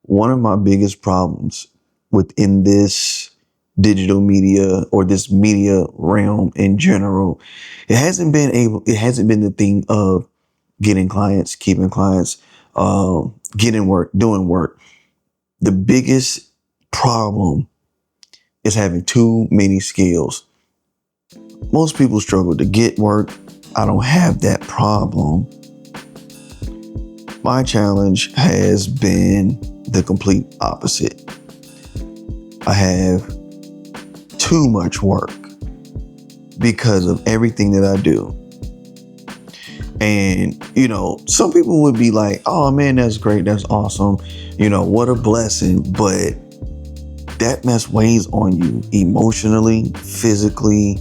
One of my biggest problems within this digital media or this media realm in general, it hasn't been the thing of getting clients, keeping clients, getting work, doing work. The biggest problem is having too many skills. Most people struggle to get work. I don't have that problem. My challenge has been the complete opposite. I have too much work because of everything that I do. And, some people would be like, oh man, that's great. That's awesome. What a blessing. But that mess weighs on you emotionally, physically,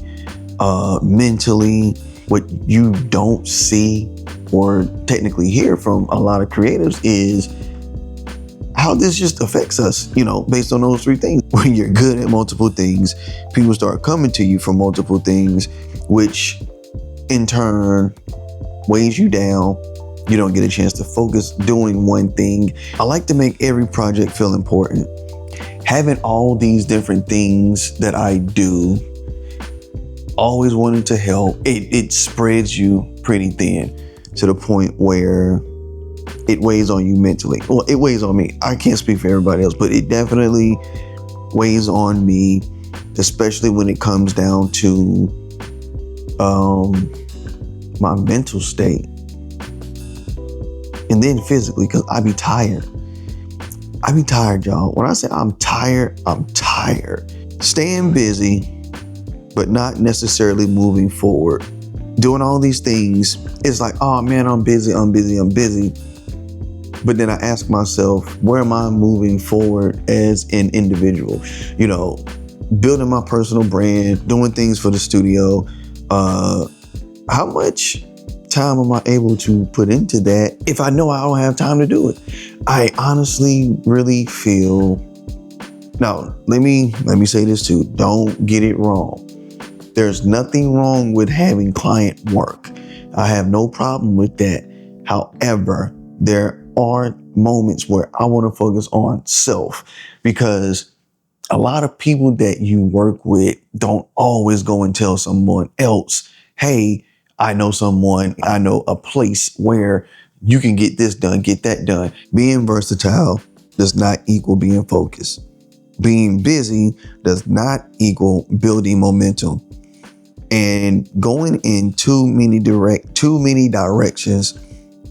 mentally. What you don't see or technically hear from a lot of creatives is how this just affects us, based on those three things. When you're good at multiple things, people start coming to you for multiple things, which in turn weighs you down. You don't get a chance to focus doing one thing. I like to make every project feel important. Having all these different things that I do, always wanting to help, it spreads you pretty thin to the point where it weighs on you mentally. Well, it weighs on me. I can't speak for everybody else, but it definitely weighs on me, especially when it comes down to my mental state. And then physically, because I be tired. I be tired, y'all. When I say I'm tired, I'm tired. Staying busy, but not necessarily moving forward. Doing all these things, it's like, oh man, I'm busy. But then I ask myself, where am I moving forward as an individual? Building my personal brand, doing things for the studio. How much time am I able to put into that if I know I don't have time to do it? I honestly really feel, now, let me say this too. Don't get it wrong. There's nothing wrong with having client work. I have no problem with that. However, there are moments where I want to focus on self, because a lot of people that you work with don't always go and tell someone else, hey, I know a place where you can get this done, get that done. Being versatile does not equal being focused. Being busy does not equal building momentum. And going in too many directions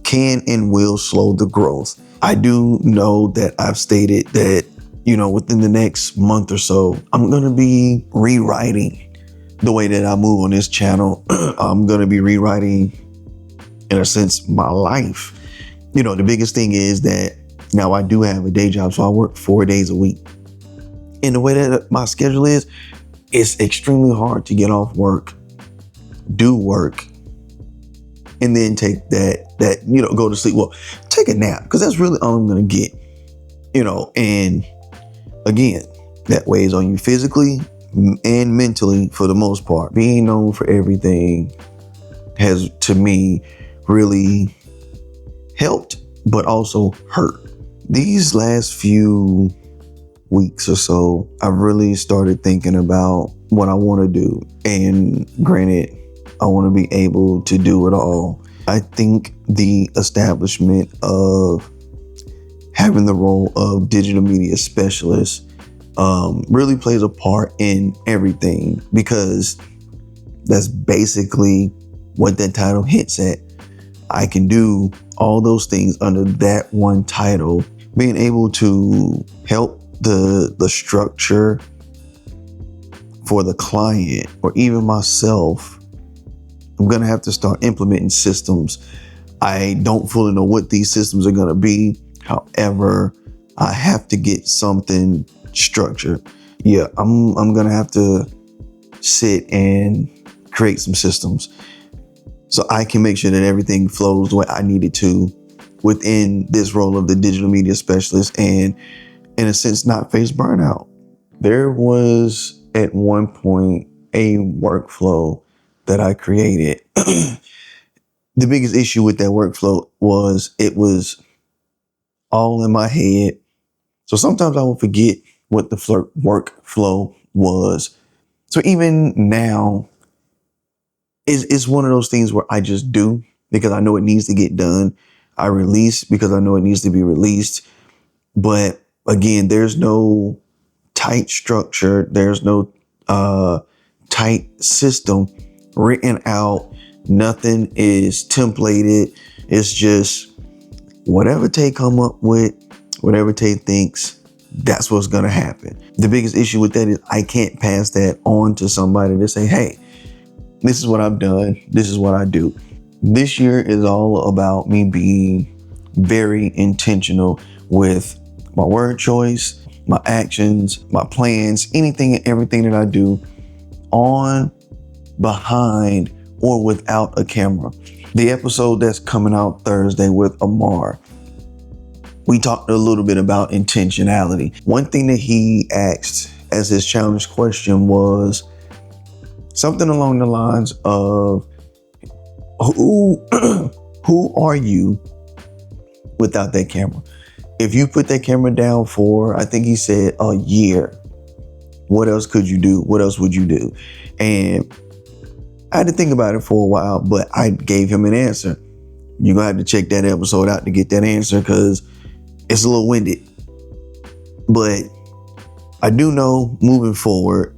can and will slow the growth. I do know that I've stated that, within the next month or so, I'm going to be rewriting the way that I move on this channel. I'm going to be rewriting, in a sense, my life. The biggest thing is that now I do have a day job, so I work 4 days a week. And the way that my schedule is, it's extremely hard to get off work, do work, and then take that, go to sleep. Well, take a nap, because that's really all I'm going to get, and again, that weighs on you physically and mentally for the most part. Being known for everything has, to me, really helped, but also hurt. These last few weeks or so, I've really started thinking about what I want to do. And granted, I want to be able to do it all. I think the establishment of having the role of digital media specialist really plays a part in everything, because that's basically what that title hints at. I can do all those things under that one title. Being able to help the structure for the client, or even myself, I'm going to have to start implementing systems. I don't fully know what these systems are going to be. However, I have to get something structured. Yeah, I'm going to have to sit and create some systems so I can make sure that everything flows the way I need it to within this role of the digital media specialist, and in a sense, not face burnout. There was at one point a workflow that I created. The biggest issue with that workflow was it was all in my head. So sometimes I will forget what the workflow was. So even now, it's one of those things where I just do because I know it needs to get done. I release because I know it needs to be released. But again, there's no tight structure. There's no tight system written out. Nothing is templated. It's just whatever Tay come up with, whatever Tay thinks, that's what's gonna happen. The biggest issue with that is I can't pass that on to somebody to say, hey, this is what I've done. This is what I do. This year is all about me being very intentional with my word choice, my actions, my plans, anything and everything that I do on, behind, or without a camera. The episode that's coming out Thursday with Amar, we talked a little bit about intentionality. One thing that he asked as his challenge question was something along the lines of, who are you without that camera? If you put that camera down for, I think he said, a year, what else could you do? What else would you do? And I had to think about it for a while, but I gave him an answer. You're gonna have to check that episode out to get that answer because it's a little winded. But I do know moving forward,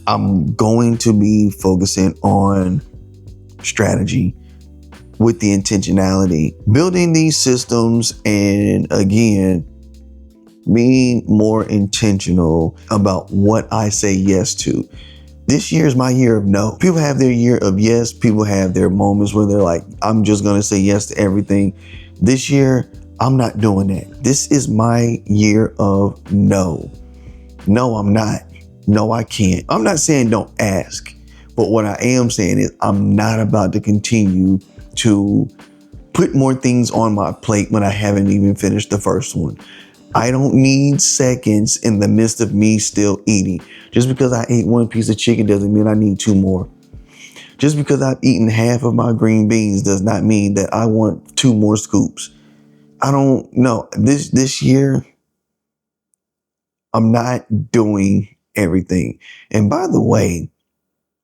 I'm going to be focusing on strategy with the intentionality, building these systems, and again, being more intentional about what I say yes to. This year is my year of no. People have their year of yes. People have their moments where they're like, I'm just going to say yes to everything. This year, I'm not doing that. This is my year of no. No, I'm not. No, I can't. I'm not saying don't ask, but what I am saying is I'm not about to continue to put more things on my plate when I haven't even finished the first one. I don't need seconds in the midst of me still eating. Just because I ate one piece of chicken doesn't mean I need two more. Just because I've eaten half of my green beans does not mean that I want two more scoops. I don't know. This year, I'm not doing everything. And by the way,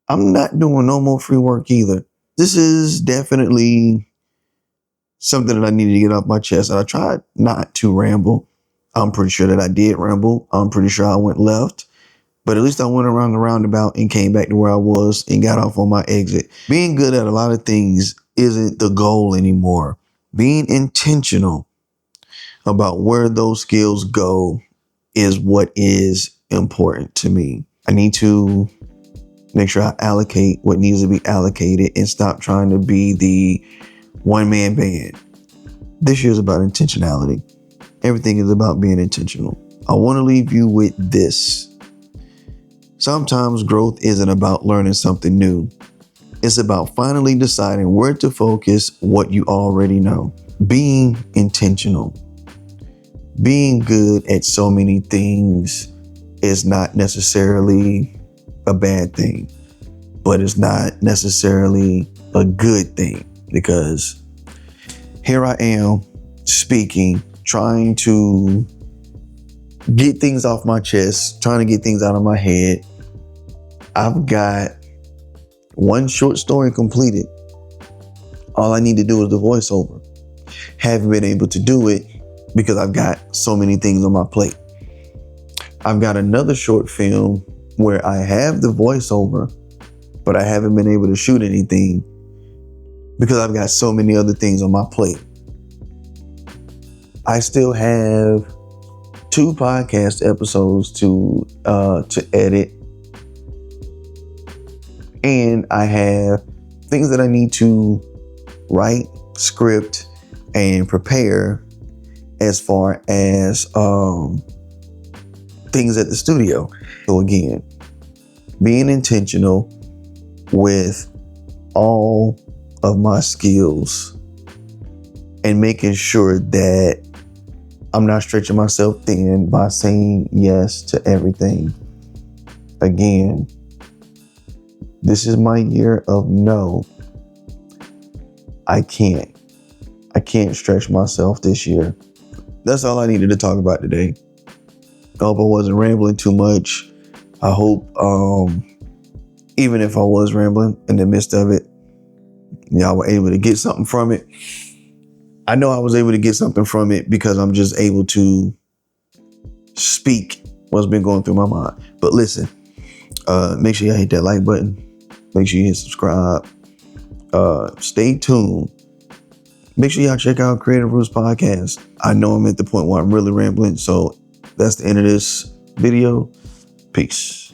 I'm not doing no more free work either. This is definitely something that I needed to get off my chest. And I tried not to ramble. I'm pretty sure that I did ramble. I'm pretty sure I went left. But at least I went around the roundabout and came back to where I was and got off on my exit. Being good at a lot of things isn't the goal anymore. Being intentional about where those skills go is what is important to me. I need to make sure I allocate what needs to be allocated and stop trying to be the one-man band. This year is about intentionality. Everything is about being intentional. I want to leave you with this. Sometimes growth isn't about learning something new. It's about finally deciding where to focus what you already know. Being intentional. Being good at so many things is not necessarily a bad thing, but it's not necessarily a good thing, because here I am speaking, trying to get things off my chest, trying to get things out of my head. I've got one short story completed. All I need to do is the voiceover. Haven't been able to do it because I've got so many things on my plate. I've got another short film where I have the voiceover, but I haven't been able to shoot anything because I've got so many other things on my plate. I still have 2 podcast episodes to edit, and I have things that I need to write, script, and prepare as far as things at the studio. So again, being intentional with all of my skills and making sure that I'm not stretching myself thin by saying yes to everything. Again, this is my year of no. I can't stretch myself this year. That's all I needed to talk about today. I hope I wasn't rambling too much. I hope, even if I was rambling in the midst of it, y'all were able to get something from it. I know I was able to get something from it because I'm just able to speak what's been going through my mind. But listen, make sure y'all hit that like button. Make sure you hit subscribe. Stay tuned. Make sure y'all check out Creative Roots Podcast. I know I'm at the point where I'm really rambling, so that's the end of this video. Peace.